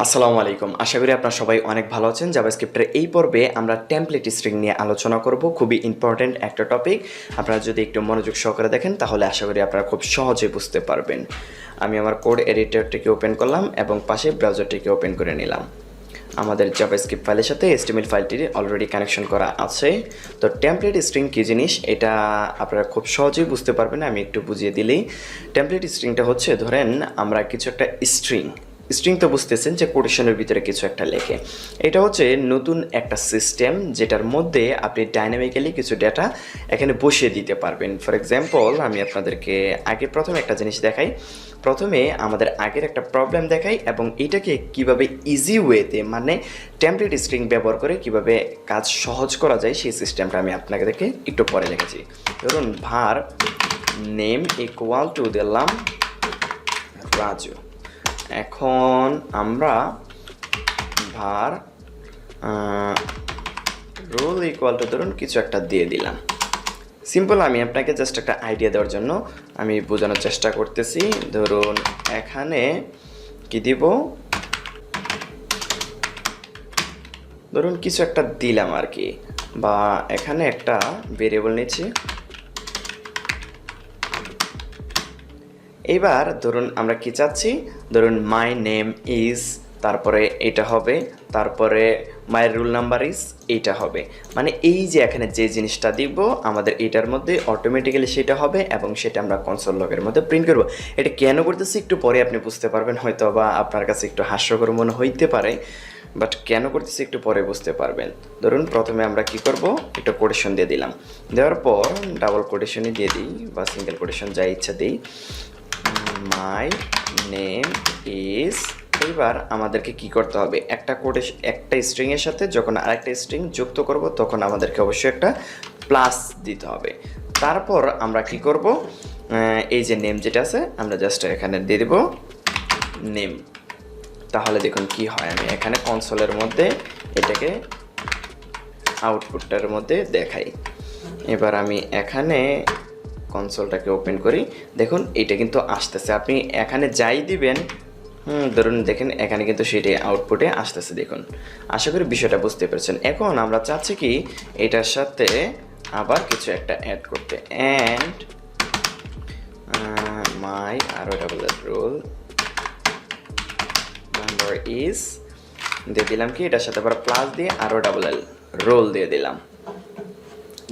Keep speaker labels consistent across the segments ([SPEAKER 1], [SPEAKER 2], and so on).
[SPEAKER 1] আসসালামু আলাইকুম। আশা করি আপনারা সবাই অনেক ভালো আছেন। জাভাস্ক্রিপ্টের এই পর্বে আমরা টেমপ্লেট স্ট্রিং নিয়ে আলোচনা করব। খুবই ইম্পর্ট্যান্ট একটা টপিক। আপনারা যদি একটু মনোযোগ সহকারে দেখেন তাহলে আশা করি আপনারা খুব সহজেই বুঝতে পারবেন। আমি আমার কোড এডিটরটিকে ওপেন করলাম এবং পাশে ব্রাউজারটিকে ওপেন করে নিলাম। আমাদের জাভাস্ক্রিপ্ট ফাইলের সাথে HTML ফাইলটির অলরেডি কানেকশন করা আছে। তো টেমপ্লেট স্ট্রিং কী জিনিস এটা আপনারা খুব সহজেই বুঝতে পারবেন। আমি একটু বুঝিয়ে দিলেই, টেমপ্লেট স্ট্রিংটা হচ্ছে, ধরেন আমরা কিছু একটা স্ট্রিং তো বুঝতেছেন যে কোটেশনের ভিতরে কিছু একটা লেখে। এটা হচ্ছে নতুন একটা সিস্টেম যেটার মধ্যে আপনি ডাইনামিক্যালি কিছু ডেটা এখানে বসিয়ে দিতে পারবেন। ফর এক্সাম্পল আমি আপনাদেরকে প্রথমে একটা জিনিস দেখাই। প্রথমে আমাদের আগের একটা প্রবলেম দেখাই এবং এটাকে কিভাবে ইজি ওয়েতে, মানে টেমপ্লেট স্ট্রিং ব্যবহার করে কিভাবে কাজ সহজ করা যায় সেই সিস্টেমটা আমি আপনাদেরকে একটু পরে দেখাচ্ছি। ধরুন var নেম ইকুয়াল টু দিলাম রাজু। এখন আমরা var রোল ইকুয়াল টু ধরুন কিছু একটা দিয়ে দিলাম। সিম্পল, আমি আপনাকে জাস্ট একটা আইডিয়া দেওয়ার জন্য আমি বোঝানোর চেষ্টা করতেছি। ধরুন এখানে কি দিব, ধরুন কিছু একটা দিলাম আর কি, বা এখানে একটা ভেরিয়েবল নিচ্ছি। এবার ধরুন আমরা কি চাচ্ছি, ধরুন মাই নেম ইজ, তারপরে এটা হবে, তারপরে মাই রোল নাম্বার ইজ, এইটা হবে। মানে এই যে এখানে যে জিনিসটা দিব আমাদের এটার মধ্যে অটোমেটিক্যালি সেটা হবে এবং সেটা আমরা কনসোল লগের মধ্যে প্রিন্ট করব। এটা কেন করতেছি একটু পরে আপনি বুঝতে পারবেন, হয়তো বা আপনার কাছে একটু হাস্যকর মনে হইতে পারে, বাট কেন করতেছি একটু পরে বুঝতে পারবেন। ধরুন প্রথমে আমরা কি করব, একটা কোটেশন দিয়ে দিলাম। দেওয়ার পর ডাবল কোটেশনই দিয়ে দিই বা সিঙ্গেল কোটেশন যা ইচ্ছা দিই, মাই নেম ইজ। এবার আমাদেরকে কি করতে হবে, একটা স্ট্রিংয়ের সাথে যখন আরেকটা স্ট্রিং যুক্ত করব তখন আমাদেরকে অবশ্যই একটা প্লাস দিতে হবে। তারপর আমরা কি করব, এই যে নেম যেটা আছে আমরা জাস্ট এখানে দিয়ে দেব নেম। তাহলে দেখুন কি হয়, আমি এখানে কনসোলের মধ্যে এটাকে আউটপুটটার মধ্যে দেখাই। এবার আমি এখানে কনসোলটাকে ওপেন করি, দেখুন এটা কিন্তু আসতেছে। আপনি এখানে যাই দিবেন, ধরুন দেখেন এখানে কিন্তু সেটাই আউটপুটে আসতেছে। দেখুন, আশা করি বিষয়টা বুঝতে পেরেছেন। এখন আমরা চাচ্ছি কি এটার সাথে আবার কিছু একটা অ্যাড করতে, অ্যান্ড মাই আরও ডাবল রোল নাম্বার ইজ দিয়ে দিলাম কি, এটার সাথে আবার প্লাস দিয়ে আরও ডাবল রোল দিয়ে দিলাম।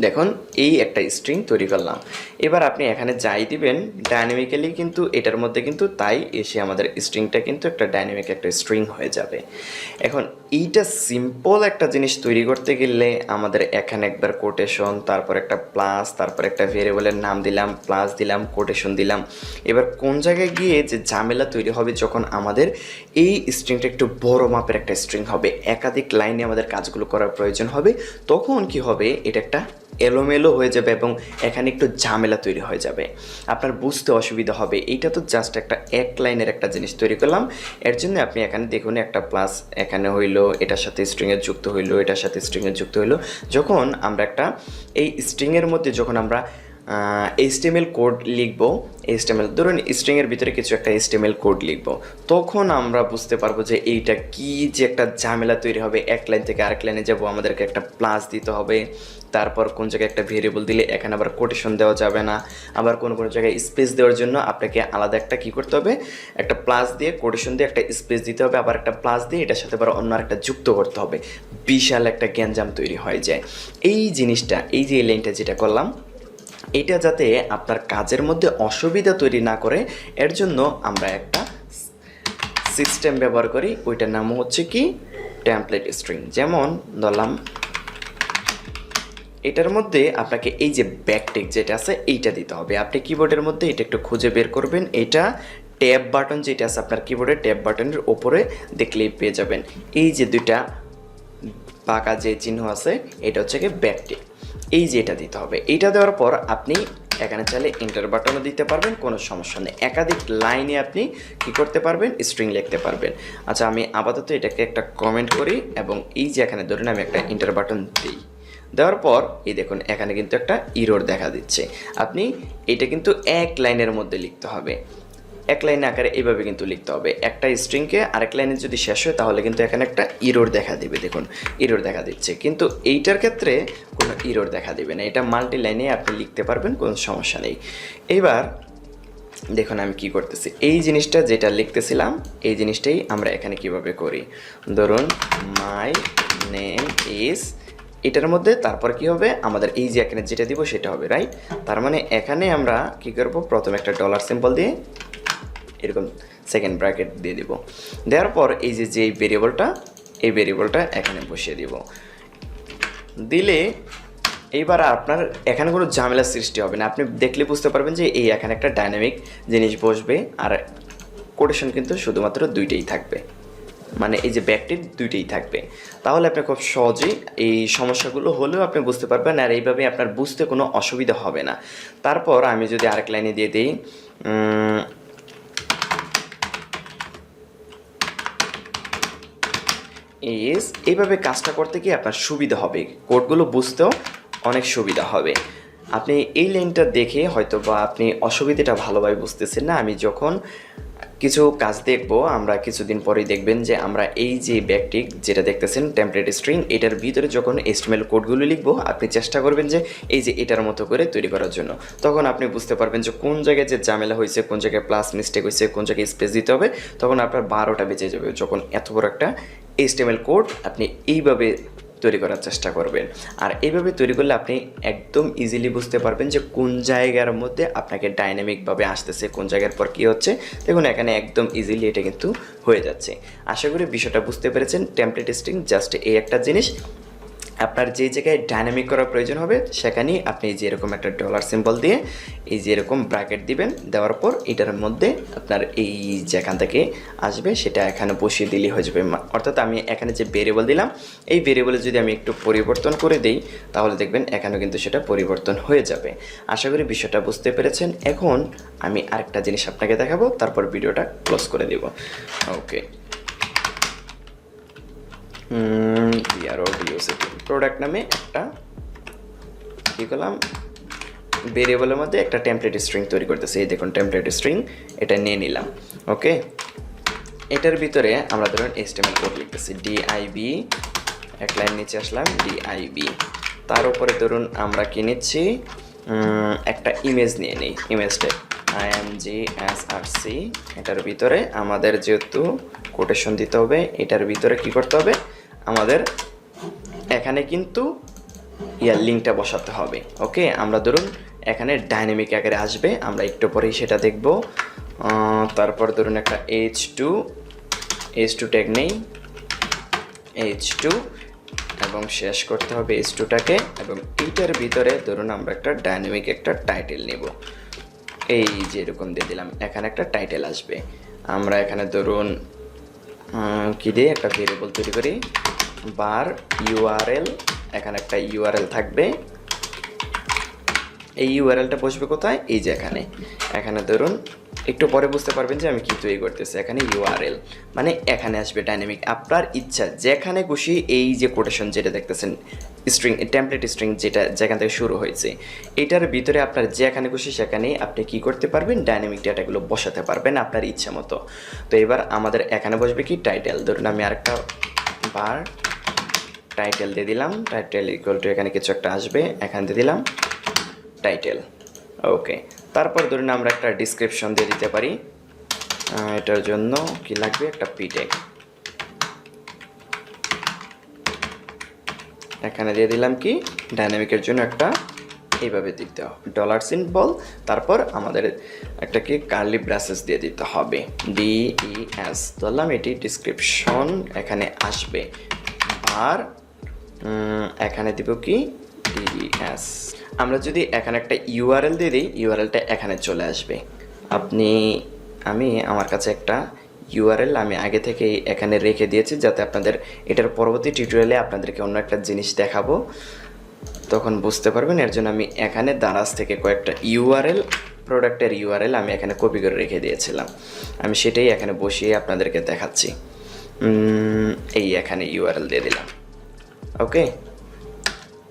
[SPEAKER 1] দেখুন এই একটা স্ট্রিং তৈরি করলাম। এবার আপনি এখানে যাই দিবেন ডাইনামিক্যালি কিন্তু এটার মধ্যে কিন্তু তাই এসে আমাদের স্ট্রিংটা কিন্তু একটা ডাইনামিক একটা স্ট্রিং হয়ে যাবে। এখন এইটা সিম্পল একটা জিনিস তৈরি করতে গেলে আমাদের এখানে একবার কোটেশন, তারপর একটা প্লাস, তারপর একটা ভেরিয়েবলের নাম দিলাম, প্লাস দিলাম, কোটেশন দিলাম। এবার কোন জায়গায় গিয়ে যে ঝামেলা তৈরি হবে, যখন আমাদের এই স্ট্রিংটা একটু বড় মাপের একটা স্ট্রিং হবে, একাধিক লাইনে আমাদের কাজগুলো করার প্রয়োজন হবে, তখন কি হবে, এটা একটা এলোমেলো হয়ে যাবে এবং এখানে একটু ঝামেলা তৈরি হয়ে যাবে, আপনার বুঝতে অসুবিধা হবে। এইটা তো জাস্ট একটা এক লাইনের একটা জিনিস তৈরি করলাম। এর জন্য আপনি এখানে দেখুন একটা প্লাস এখানে হইলো, এটার সাথে স্ট্রিংয়ের যুক্ত হইলো, এটার সাথে স্ট্রিংয়ের যুক্ত হইলো। যখন আমরা একটা এই স্ট্রিংয়ের মধ্যে যখন আমরা HTML কোড লিখব, HTML ধরুন স্ট্রিংয়ের ভিতরে কিছু একটা HTML কোড লিখব, তখন আমরা বুঝতে পারবো যে এইটা কি যে একটা ঝামেলা তৈরি হবে। এক লাইন থেকে আরেক লাইনে যাব, আমাদেরকে একটা প্লাস দিতে হবে, তারপর কোন জায়গায় একটা ভেরিয়েবল দিলে এখানে আবার কোটেশন দেওয়া যাবে না, আবার কোনো জায়গায় স্পেস দেওয়ার জন্য আপনাকে আলাদা একটা কী করতে হবে, একটা প্লাস দিয়ে কোটেশন দিয়ে একটা স্পেস দিতে হবে, আবার একটা প্লাস দিয়ে এটার সাথে আবার অন্য একটা যুক্ত করতে হবে। বিশাল একটা গ্যাঞ্জাম তৈরি হয়ে যায়। এই জিনিসটা, এই যে এই লাইনটা যেটা করলাম, এটা যাতে আপনার কাজের মধ্যে অসুবিধা তৈরি না করে এর জন্য আমরা একটা সিস্টেম ব্যবহার করি, ওইটার নাম হচ্ছে কি টেমপ্লেট স্ট্রিং। যেমন ধরলাম এটার মধ্যে আপনাকে এই যে ব্যাকটিক যেটা আছে এইটা দিতে হবে। আপনি কিবোর্ডের মধ্যে এটা একটু খুঁজে বের করবেন, এটা ট্যাব বাটন যেটা আছে আপনার কিবোর্ডে, ট্যাব বাটনের ওপরে দেখলেই পেয়ে যাবেন এই যে দুইটা পাকা যে চিহ্ন আছে, এটা হচ্ছে কি ব্যাকটিক। এই যে এটা দিতে হবে, এইটা দেওয়ার পর আপনি এখানে চাইলে এন্টার বাটনও দিতে পারবেন, কোনো সমস্যা নেই। একাধিক লাইনে আপনি কি করতে পারবেন, স্ট্রিং লিখতে পারবেন। আচ্ছা, আমি আপাতত এটাকে একটা কমেন্ট করি এবং এই যে এখানে ধরুন আমি একটা এন্টার বাটন দিই, দেওয়ার পর এই দেখুন এখানে কিন্তু একটা ইরর দেখা দিচ্ছে। আপনি এটা কিন্তু এক লাইনের মধ্যে লিখতে হবে। এক লাইনে আকারে এইভাবে কিন্তু লিখতে হবে। একটা স্ট্রিংকে আরেক লাইনে যদি শেষ হয় তাহলে কিন্তু এখানে একটা ইরর দেখা দিবে, দেখুন ইরর দেখা দিচ্ছে, কিন্তু এইটার ক্ষেত্রে কোনো ইরর দেখা দিবে না, এটা মাল্টি লাইনে আপনি লিখতে পারবেন, কোনো সমস্যা নেই। এইবার দেখুন আমি কি করতেছি, এই জিনিসটা যেটা লিখতেছিলাম এই জিনিসটাই আমরা এখানে কিভাবে করি। ধরুন মাই নেম ইজ, এটার মধ্যে তারপর কি হবে, আমাদের এই যে এখানে যেটা দিব সেটা হবে, রাইট। তার মানে এখানে আমরা কি করব, প্রথমে একটা ডলার সিম্বল দিয়ে এরকম সেকেন্ড ব্র্যাকেট দিয়ে দিব, দেওয়ার পর এই যে যেই ভেরিয়েবলটা, এই ভেরিয়েবলটা এখানে বসিয়ে দিব। দিলে এইবার আপনার এখানে কোনো ঝামেলার সৃষ্টি হবে না, আপনি দেখলে বুঝতে পারবেন যে এই এখানে একটা ডাইনামিক জিনিস বসবে, আর কোটেশন কিন্তু শুধুমাত্র দুইটাই থাকবে, মানে এই যে ব্যাকটিক দুইটাই থাকবে। তাহলে আপনি খুব সহজেই এই সমস্যাগুলো হলেও আপনি বুঝতে পারবেন, আর এইভাবে আপনার বুঝতে কোনো অসুবিধা হবে না। তারপর আমি যদি আরেক লাইনে দিয়ে দিই ইজ, এইভাবে কাজটা করতে গিয়ে আপনার সুবিধা হবে, কোডগুলো বুঝতেও অনেক সুবিধা হবে। আপনি এই লাইনটা দেখে হয়তো বা আপনি অসুবিধাটা ভালোভাবে বুঝতেছেন না। আমি যখন কিছু কাজ দেখব, আমরা কিছুদিন পরেই দেখবেন যে আমরা এই যে ব্যাকটিক যেটা দেখতেছেন টেমপ্লেট স্ট্রিং, এটার ভিতরে যখন HTML কোডগুলো লিখবো আপনি চেষ্টা করবেন যে এই যে এটার মতো করে তৈরি করার জন্য। তখন আপনি বুঝতে পারবেন যে কোন জায়গায় যে ঝামেলা হয়েছে, কোন জায়গায় প্লাস মিস্টেক হয়েছে, কোন জায়গায় স্পেস দিতে হবে, তখন আপনার 12টা বেজে যাবে যখন এত বড় একটা HTML কোড আপনি এইভাবে তৈরি করার চেষ্টা করবেন। আর এইভাবে তৈরি করলে আপনি একদম ইজিলি বুঝতে পারবেন যে কোন জায়গার মধ্যে আপনাকে ডাইনামিকভাবে আসতেছে, কোন জায়গার পর কী হচ্ছে। দেখুন এখানে একদম ইজিলি এটা কিন্তু হয়ে যাচ্ছে। আশা করি বিষয়টা বুঝতে পেরেছেন। টেমপ্লেট স্ট্রিং জাস্ট এই একটা জিনিস, আপনার যে জায়গায় ডাইনামিক করার প্রয়োজন হবে সেখানেই আপনি যে এরকম একটা ডলার সিম্বল দিয়ে এই যে এরকম ব্র্যাকেট দিবেন, দেওয়ার পর এটার মধ্যে আপনার এই যেখান থেকে আসবে সেটা এখানে বসিয়ে দিলেই হয়ে যাবে। অর্থাৎ আমি এখানে যে ভেরিয়েবল দিলাম এই ভেরিয়েবলে যদি আমি একটু পরিবর্তন করে দিই তাহলে দেখবেন এখানেও কিন্তু সেটা পরিবর্তন হয়ে যাবে। আশা করি বিষয়টা বুঝতে পেরেছেন। এখন আমি আরেকটা জিনিস আপনাকে দেখাবো, তারপর ভিডিওটা ক্লোজ করে দেব। ওকে, প্রোডাক্ট নামে একটা কী করলাম, ভেরিয়েবলের মধ্যে একটা টেমপ্লেট স্ট্রিং তৈরি করতেছি। এই দেখুন টেমপ্লেট স্ট্রিং, এটা নিয়ে নিলাম। ওকে, এটার ভিতরে আমরা ধরুন HTML কোড লিখতেছি, DIB, এক লাইন নিচে আসলাম, DIB, তার উপরে ধরুন আমরা কি নিচ্ছি, একটা ইমেজ নিয়ে নিই, ইমেজটা IMGSRC। এটার ভিতরে আমাদের যেহেতু কোটেশন দিতে হবে, এটার ভিতরে কি করতে হবে, আমাদের এখানে কিন্তু লিঙ্কটা বসাতে হবে। ওকে, আমরা ধরুন এখানে ডাইনামিক আকারে আসবে, আমরা একটু পরেই সেটা দেখব। তারপর ধরুন একটা H2 ট্যাগ নেই, H2, এবং শেষ করতে হবে H2টাকে, এবং এইটার ভিতরে ধরুন আমরা একটা ডাইনামিক একটা টাইটেল নেব, এই যে এরকম দিয়ে দিলাম, এখানে একটা টাইটেল আসবে। আমরা এখানে ধরুন কি দিয়ে একটা ভেরিয়েবল তৈরি করি, বার URL, এখানে একটা URL থাকবে। এই URLটা বসবে কোথায়, এই যে এখানে, এখানে ধরুন একটু পরে বুঝতে পারবেন যে আমি কি তৈরি করতেছি। এখানে URL মানে এখানে আসবে ডাইনামিক, আপনার ইচ্ছা যেখানে খুশি এই যে কোটেশন যেটা দেখতেছেন স্ট্রিং, টেমপ্লেট স্ট্রিং যেটা যেখান থেকে শুরু হয়েছে, এটার ভিতরে আপনার যেখানে খুশি সেখানে আপনি কি করতে পারবেন, ডাইনামিক ডেটাগুলো বসাতে পারবেন আপনার ইচ্ছা মতো। তো এবার আমাদের এখানে বসবে কি টাইটেল, ধরুন আমি আরেকটা বার টাইটেল দিয়ে দিলাম, টাইটেল ইকুয়াল টু এখানে কিছু একটা আসবে, এখান দিয়ে দিলাম টাইটেল। ওকে, তারপর ধরুন আমরা একটা ডিসক্রিপশন দিয়ে দিতে পারি, এটার জন্য কি লাগবে, একটা p ট্যাগ, এখানে দিয়ে দিলাম কি ডাইনামিকের জন্য একটা এইভাবে দিতে হবে ডলার সিম্বল, তারপর আমাদের একটা কি কার্লি ব্রাসেস দিয়ে দিতে হবে, DES ধরলাম, এটি ডিসক্রিপশন এখানে আসবে, আর এখানে দিব কি DES। আমরা যদি এখানে একটা URL দিয়ে দিই, URLটা এখানে চলে আসবে। আমার কাছে একটা URL আমি আগে থেকে এখানে রেখে দিয়েছি, যাতে আপনাদের এটার পরবর্তী টিউটোরিয়ালে আপনাদেরকে অন্য একটা জিনিস দেখাবো, তখন বুঝতে পারবেন। এর জন্য আমি এখানে দারাজ থেকে কয়েকটা URL, প্রোডাক্টের URL আমি এখানে কপি করে রেখে দিয়েছিলাম, আমি সেটাই এখানে বসিয়ে আপনাদেরকে দেখাচ্ছি। এই এখানে URL দিয়ে দিলাম। ওকে,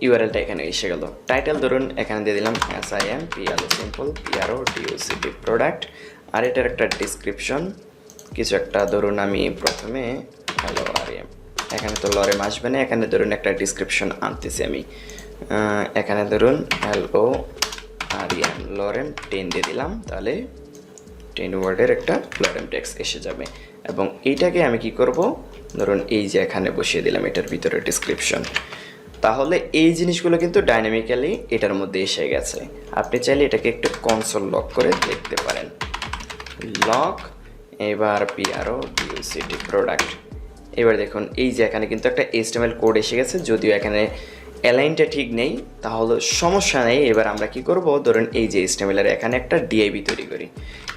[SPEAKER 1] URLটা এখানে এসে গেল। টাইটেল ধরুন এখানে দিয়ে দিলাম SIMPL সিম্পল PRODUCT প্রোডাক্ট, আর এটার একটা ডিসক্রিপশন কিছু একটা, ধরুন আমি প্রথমে হ্যালো আরিয়াম, এখানে তো লরেম আসবে না, এখানে ধরুন একটা ডিসক্রিপশন আনতেছি আমি, এখানে ধরুন হ্যালো আরিয়াম লরেম 10 দিয়ে দিলাম, তাহলে 10 ওয়ার্ডের একটা লরেম টেক্সট এসে যাবে। এবং এইটাকে আমি কি করব, ধরুন এই যে এখানে বসিয়ে দিলাম এটার ভিতরে ডিসক্রিপশন। তাহলে এই জিনিসগুলো কিন্তু ডাইনামিক্যালি এটার মধ্যে এসে গেছে। আপনি চাইলে এটাকে একটু কনসোল লক করে দেখতে পারেন, লক, এবার পিআরও ডিউসিটি প্রোডাক্ট। এবার দেখুন এই যে এখানে কিন্তু একটা HTML কোড এসে গেছে, যদিও এখানে অ্যালাইনটা ঠিক নেই, তাহলে সমস্যা নেই। এবার আমরা কি করব, ধরুন এই যে HTML এর এখানে একটা ডিআইবি তৈরি করি।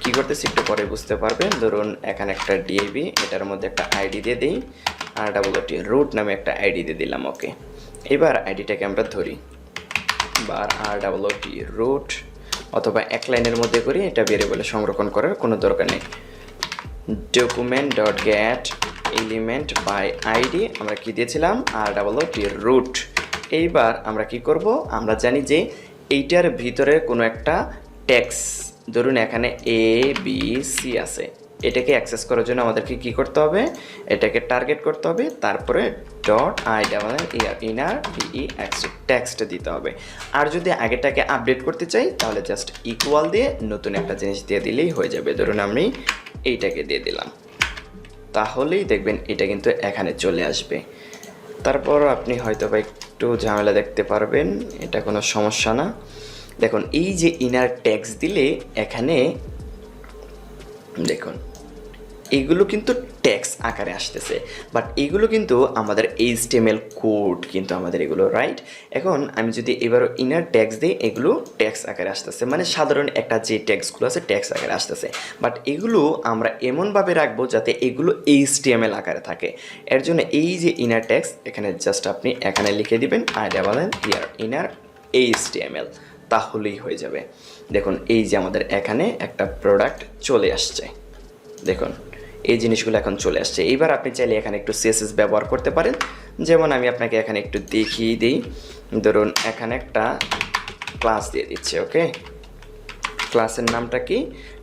[SPEAKER 1] কি করতেছি একটু পরে বুঝতে পারবেন। ধরুন এখানে একটা ডিআইবি, এটার মধ্যে একটা আইডি দিয়ে দিই, RWT রুট নামে একটা আইডি দিয়ে দিলাম। ওকে, এবার আইডিটাকে আমরা ধরি, বা RWT রুট, অথবা এক লাইনের মধ্যে করি, এটা ভেরিয়েবলে সংরক্ষণ করার কোনো দরকার নেই। Document dot get element by ID আমরা কি দিয়েছিলাম, RWT রুট। এইবার আমরা কি করব, আমরা জানি যে এইটার ভিতরে কোনো একটা টেক্সট, ধরুন এখানে ABC আছে, এটাকে অ্যাক্সেস করার জন্য আমাদেরকে কি করতে হবে, এটাকে টার্গেট করতে হবে, তারপরে ডট ইনার টেক্সট দিতে হবে। আর যদি আগেটাকে আপডেট করতে চাই তাহলে জাস্ট ইকুয়াল দিয়ে নতুন একটা জিনিস দিয়ে দিলেই হয়ে যাবে। ধরুন আমি এইটাকে দিয়ে দিলাম, তাহলেই দেখবেন এটা কিন্তু এখানে চলে আসবে। তারপর আপনি হয়তো বা একটু ঝামেলা দেখতে পারবেন, এটা কোনো সমস্যা না। দেখুন এই যে ইনার টেক্সট দিলে এখানে দেখুন এগুলো কিন্তু টেক্সট আকারে আসতেছে, বাট এগুলো কিন্তু আমাদের HTML কোড কিন্তু আমাদের এগুলো, রাইট? এখন আমি যদি এবারও ইনার টেক্সট দিই, এগুলো টেক্সট আকারে আসতেছে, মানে সাধারণ একটা যে টেক্সটগুলো আছে টেক্সট আকারে আসতেছে, বাট এগুলো আমরা এমনভাবে রাখবো যাতে এগুলো HTML আকারে থাকে। এর জন্য এই যে ইনার টেক্সট এখানে জাস্ট আপনি এখানে লিখে দিবেন ইনার HTML, তাহলেই হয়ে যাবে। দেখুন এই যে আমাদের এখানে একটা প্রোডাক্ট চলে আসছে, দেখুন এই জিনিসগুলো এখন চলে আসছে। এইবার আপনি চাইলে এখানে একটু CSS ব্যবহার করতে পারেন, যেমন আমি আপনাকে এখানে একটু দেখিয়ে দিই। ধরুন এখানে একটা ক্লাস দিয়ে দিচ্ছে। ওকে, ক্লাসের নামটা কি,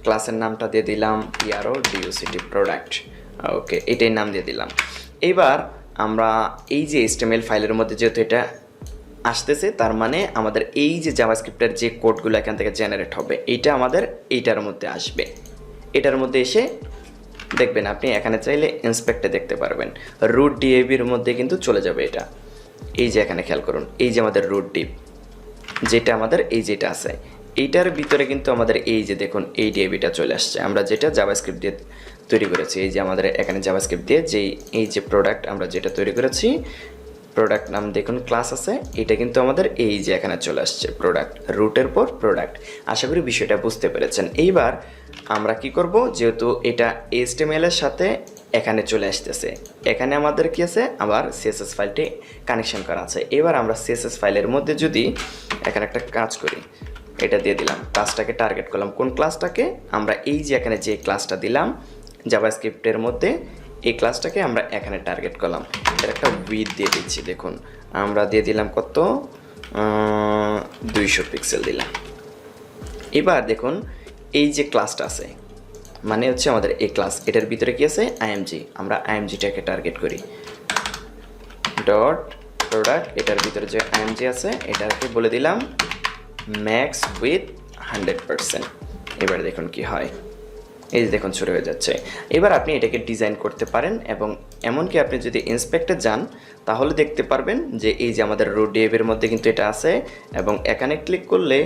[SPEAKER 1] ক্লাসের নামটা দিয়ে দিলাম PRODUCT প্রোডাক্ট। ওকে, এটাই নাম দিয়ে দিলাম। এইবার আমরা এই যে HTML ফাইলের মধ্যে যেহেতু এটা আসতেছে, তার মানে আমাদের এই যে জাভাস্ক্রিপ্টের যে কোডগুলো এখান থেকে জেনারেট হবে, এইটা আমাদের এইটার মধ্যে আসবে। এটার মধ্যে এসে দেখবেন আপনি এখানে চাইলে ইন্সপেক্টে দেখতে পারবেন, রুট ডিএবির মধ্যে কিন্তু চলে যাবে এটা। এই যে এখানে খেয়াল করুন, এই যে আমাদের রুট ডিপ যেটা আমাদের এই যেটা আছে, এইটার ভিতরে কিন্তু আমাদের এই যে দেখুন এই ডিএবিটা চলে আসছে, আমরা যেটা জাভাস্ক্রিপ্ট দিয়ে তৈরি করেছি। এই যে আমাদের এখানে জাভাস্ক্রিপ্ট দিয়ে যেই এই যে প্রোডাক্ট আমরা যেটা তৈরি করেছি, প্রোডাক্ট নাম দেখুন ক্লাস আছে, এটা কিন্তু আমাদের এই যে এখানে চলে আসছে প্রোডাক্ট, রুটের পর প্রোডাক্ট। আশা করি বিষয়টা বুঝতে পেরেছেন। এইবার আমরা কি করব, যেহেতু এটা HTML এর সাথে এখানে চলে আসতেছে, এখানে আমাদের কি আছে, আবার CSS ফাইলটি কানেকশন করা আছে। এবার আমরা CSS ফাইলের মধ্যে যদি এখানে একটা কাজ করি, এটা দিয়ে দিলাম, ক্লাসটাকে টার্গেট করলাম। কোন ক্লাসটাকে, আমরা এই যে এখানে যে ক্লাসটা দিলাম জাভাস্ক্রিপ্টের মধ্যে, এই ক্লাসটাকে আমরা এখানে টার্গেট করলাম। এর একটা উইডথ দিয়ে দিচ্ছি, দেখুন আমরা দিয়ে দিলাম কত, 200 পিক্সেল দিলাম। এবার দেখুন এই যে ক্লাসটা আছে, মানে হচ্ছে আমাদের এই ক্লাস, এটার ভিতরে কি আছে, IMG, আমরা IMGটাকে টার্গেট করি, ডট প্রোডাক্ট, এটার ভিতরে যে IMG আছে এটাকে বলে দিলাম ম্যাক্স উইথ 100%। এবার দেখুন কি হয়, এই যে দেখুন শুরু হয়ে যাচ্ছে। এবার আপনি এটাকে ডিজাইন করতে পারেন, এবং এমনকি আপনি যদি ইন্সপেক্টে যান তাহলে দেখতে পারবেন যে এই যে আমাদের রুট ডিএবের মধ্যে কিন্তু এটা আছে, এবং এখানে ক্লিক করলে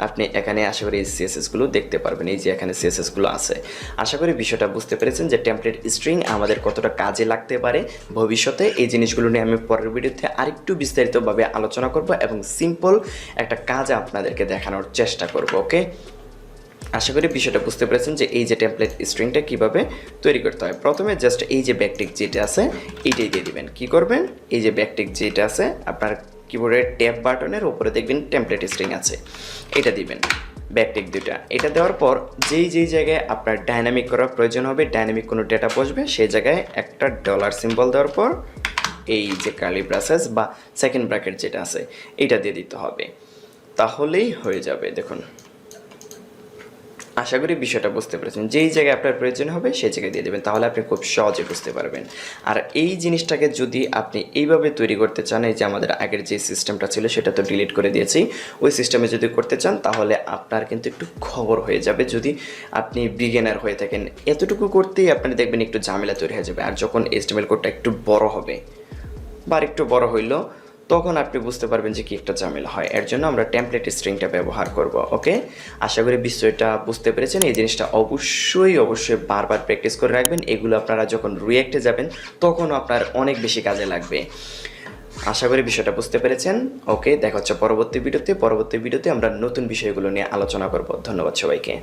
[SPEAKER 1] আপনি এখানে আশা করি এই CSSগুলো দেখতে পারবেন। এই যে এখানে CSSগুলো আছে। আশা করি বিষয়টা বুঝতে পেরেছেন যে টেমপ্লেট স্ট্রিং আমাদের কতটা কাজে লাগতে পারে ভবিষ্যতে। এই জিনিসগুলো নিয়ে আমি পরের ভিডিওতে আরেকটু বিস্তারিতভাবে আলোচনা করব, এবং সিম্পল একটা কাজ আপনাদেরকে দেখানোর চেষ্টা করব। ওকে, আশা করি বিষয়টা বুঝতে পেরেছেন যে এই যে টেমপ্লেট স্ট্রিংটা কীভাবে তৈরি করতে হয়। প্রথমে জাস্ট এই যে ব্যাকটিক যেটা আছে এইটাই দিয়ে দিবেন। কি করবেন, এই যে ব্যাকটিক যেটা আছে আপনার কিবোর্ডের ট্যাব বাটনের উপরে দেখবেন টেমপ্লেট স্ট্রিং আছে, এটা দিবেন ব্যাকটিক দুইটা। এটা দেওয়ার পর যেই জায়গায় আপনার ডাইনামিক করার প্রয়োজন হবে, ডাইনামিক কোনো ডেটা বসবে, সেই জায়গায় একটা ডলার সিম্বল দেওয়ার পর এই যে কার্লি ব্রাসেস বা সেকেন্ড ব্র্যাকেট যেটা আছে এইটা দিয়ে দিতে হবে, তাহলেই হয়ে যাবে। দেখুন আশা করি বিষয়টা বুঝতে পেরেছেন। যেই জায়গায় আপনার প্রয়োজন হবে সেই জায়গায় দিয়ে দেবেন, তাহলে আপনি খুব সহজে বুঝতে পারবেন। আর এই জিনিসটাকে যদি আপনি এইভাবে তৈরি করতে চান, এই যে আমাদের আগের যে সিস্টেমটা ছিল সেটা তো ডিলিট করে দিয়েছি, ওই সিস্টেমে যদি করতে চান তাহলে আপনার কিন্তু একটু খবর হয়ে যাবে যদি আপনি বিগিনার হয়ে থাকেন। এতটুকু করতেই আপনি দেখবেন একটু ঝামেলা তৈরি হয়ে যাবে। আর যখন HTML কোডটা একটু বড় হবে বা একটু বড় হইলো, তখন আপনি বুঝতে পারবেন যে কি একটা ঝামেলা হয়। এর জন্য আমরা টেমপ্লেট স্ট্রিংটা ব্যবহার করব। ওকে, আশা করি বিষয়টা বুঝতে পেরেছেন। এই জিনিসটা অবশ্যই বারবার প্র্যাকটিস করে রাখবেন। এগুলো আপনারা যখন রিঅ্যাক্টে যাবেন তখন আপনার অনেক বেশি কাজে লাগবে। আশা করি বিষয়টা বুঝতে পেরেছেন। ওকে, দেখা হচ্ছে পরবর্তী ভিডিওতে আমরা নতুন বিষয়গুলো নিয়ে আলোচনা করব। ধন্যবাদ সবাইকে।